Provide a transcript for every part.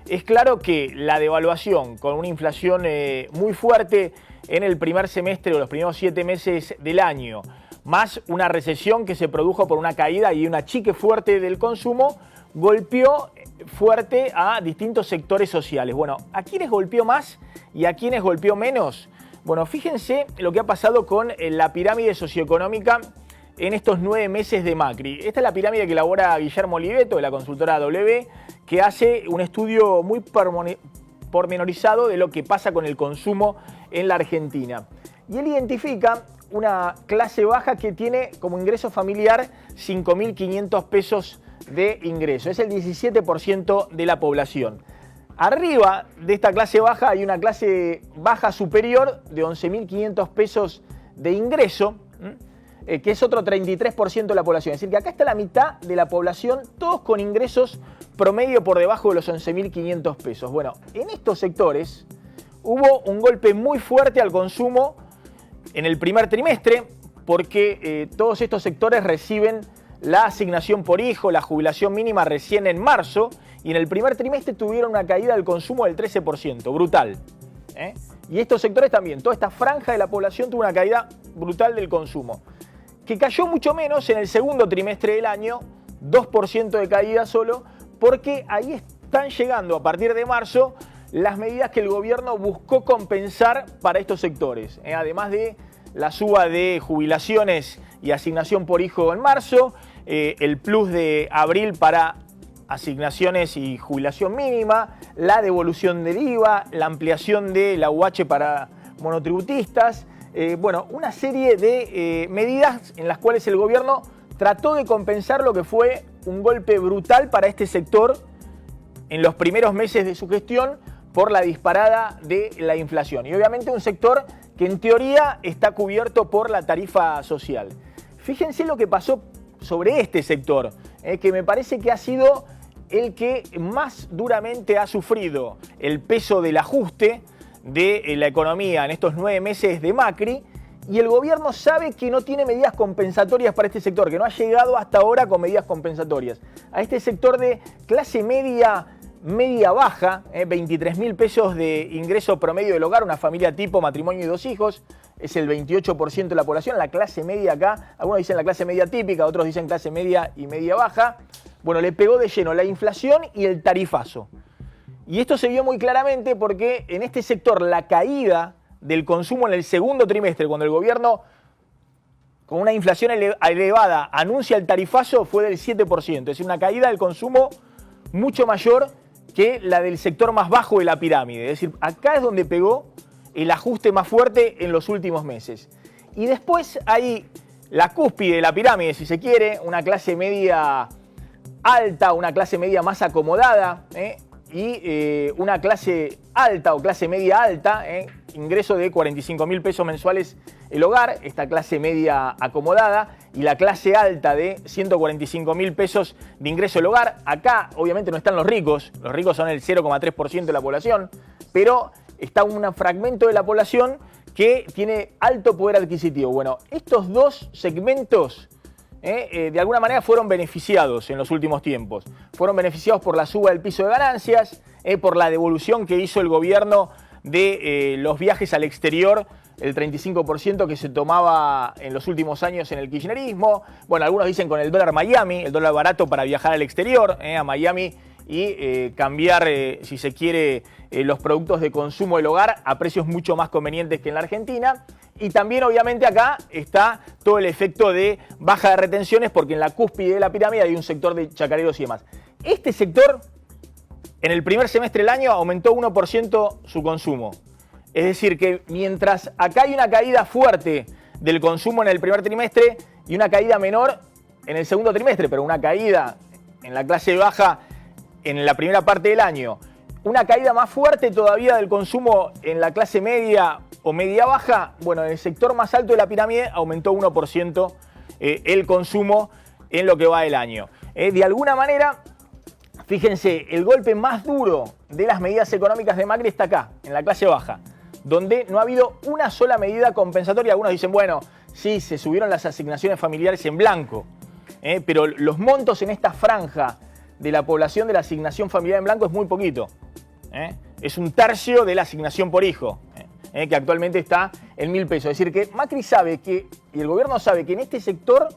Es claro que la devaluación con una inflación muy fuerte en el primer semestre o los primeros 7 meses del año, más una recesión que se produjo por una caída y un achique fuerte del consumo, golpeó fuerte a distintos sectores sociales. Bueno, ¿a quiénes golpeó más y a quiénes golpeó menos? Bueno, fíjense lo que ha pasado con la pirámide socioeconómica en estos 9 meses de Macri. Esta es la pirámide que elabora Guillermo Oliveto, de la consultora W, que hace un estudio muy pormenorizado de lo que pasa con el consumo en la Argentina. Y él identifica una clase baja que tiene como ingreso familiar 5.500 pesos de ingreso. Es el 17% de la población. Arriba de esta clase baja hay una clase baja superior de 11.500 pesos de ingreso, que es otro 33% de la población. Es decir, que acá está la mitad de la población, todos con ingresos promedio por debajo de los 11.500 pesos. Bueno, en estos sectores hubo un golpe muy fuerte al consumo en el primer trimestre, porque todos estos sectores reciben la asignación por hijo, la jubilación mínima recién en marzo, y en el primer trimestre tuvieron una caída del consumo del 13%, brutal. Y estos sectores también, toda esta franja de la población tuvo una caída brutal del consumo, que cayó mucho menos en el segundo trimestre del año, 2% de caída solo, porque ahí están llegando a partir de marzo las medidas que el gobierno buscó compensar para estos sectores. Además de la suba de jubilaciones y asignación por hijo en marzo, el plus de abril para asignaciones y jubilación mínima, la devolución del IVA, la ampliación de la UH para monotributistas, bueno, una serie de medidas en las cuales el gobierno trató de compensar lo que fue un golpe brutal para este sector en los primeros meses de su gestión por la disparada de la inflación. Y obviamente un sector que en teoría está cubierto por la tarifa social. Fíjense lo que pasó sobre este sector, que me parece que ha sido el que más duramente ha sufrido el peso del ajuste de la economía en estos 9 meses de Macri, y el gobierno sabe que no tiene medidas compensatorias para este sector, que no ha llegado hasta ahora con medidas compensatorias. A este sector de clase media baja, 23.000 pesos de ingreso promedio del hogar, una familia tipo matrimonio y 2 hijos, es el 28% de la población. La clase media acá, algunos dicen la clase media típica, otros dicen clase media y media baja. Bueno, le pegó de lleno la inflación y el tarifazo. Y esto se vio muy claramente porque en este sector la caída del consumo en el segundo trimestre, cuando el gobierno con una inflación elevada anuncia el tarifazo, fue del 7%. Es decir, una caída del consumo mucho mayor que la del sector más bajo de la pirámide. Es decir, acá es donde pegó el ajuste más fuerte en los últimos meses. Y después hay la cúspide de la pirámide, si se quiere, una clase media alta, una clase media más acomodada, y una clase alta o clase media alta, ingreso de 45.000 pesos mensuales el hogar, esta clase media acomodada, y la clase alta de 145.000 pesos de ingreso el hogar. Acá obviamente no están los ricos son el 0,3% de la población, pero está un fragmento de la población que tiene alto poder adquisitivo. Bueno, estos dos segmentos de alguna manera fueron beneficiados en los últimos tiempos. Fueron beneficiados por la suba del piso de ganancias, por la devolución que hizo el gobierno de los viajes al exterior, el 35% que se tomaba en los últimos años en el kirchnerismo. Bueno, algunos dicen con el dólar Miami, el dólar barato para viajar al exterior, a Miami, y cambiar, si se quiere, los productos de consumo del hogar a precios mucho más convenientes que en la Argentina. Y también, obviamente, acá está todo el efecto de baja de retenciones, porque en la cúspide de la pirámide hay un sector de chacareros y demás. Este sector, en el primer semestre del año, aumentó 1% su consumo. Es decir, que mientras acá hay una caída fuerte del consumo en el primer trimestre y una caída menor en el segundo trimestre, pero una caída en la clase baja en la primera parte del año, una caída más fuerte todavía del consumo en la clase media o media baja, bueno, en el sector más alto de la pirámide aumentó 1% el consumo en lo que va del año. De alguna manera, fíjense, el golpe más duro de las medidas económicas de Macri está acá, en la clase baja, donde no ha habido una sola medida compensatoria. Algunos dicen, bueno, sí, se subieron las asignaciones familiares en blanco, pero los montos en esta franja de la población de la asignación familiar en blanco es muy poquito. Es un tercio de la asignación por hijo, que actualmente está en 1.000 pesos. Es decir, que Macri sabe que, y el gobierno sabe que en este sector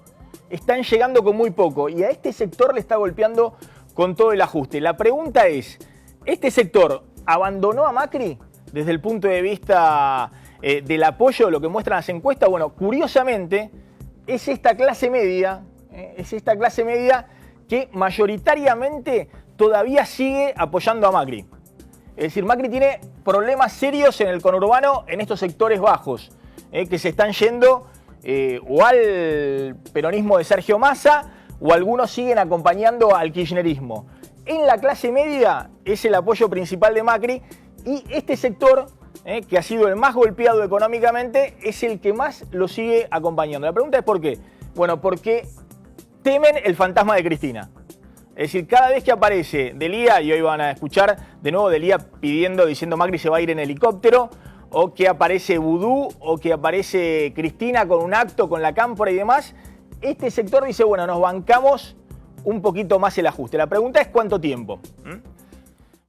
están llegando con muy poco y a este sector le está golpeando con todo el ajuste. La pregunta es, ¿este sector abandonó a Macri desde el punto de vista del apoyo, lo que muestran las encuestas? Bueno, curiosamente, es esta clase media que mayoritariamente todavía sigue apoyando a Macri. Es decir, Macri tiene problemas serios en el conurbano en estos sectores bajos, que se están yendo o al peronismo de Sergio Massa o algunos siguen acompañando al kirchnerismo. En la clase media es el apoyo principal de Macri y este sector, que ha sido el más golpeado económicamente, es el que más lo sigue acompañando. La pregunta es ¿por qué? Bueno, porque temen el fantasma de Cristina. Es decir, cada vez que aparece Delía, y hoy van a escuchar de nuevo Delía diciendo Macri se va a ir en helicóptero, o que aparece Vudú, o que aparece Cristina con un acto, con la cámpora y demás, este sector dice, bueno, nos bancamos un poquito más el ajuste. La pregunta es ¿cuánto tiempo?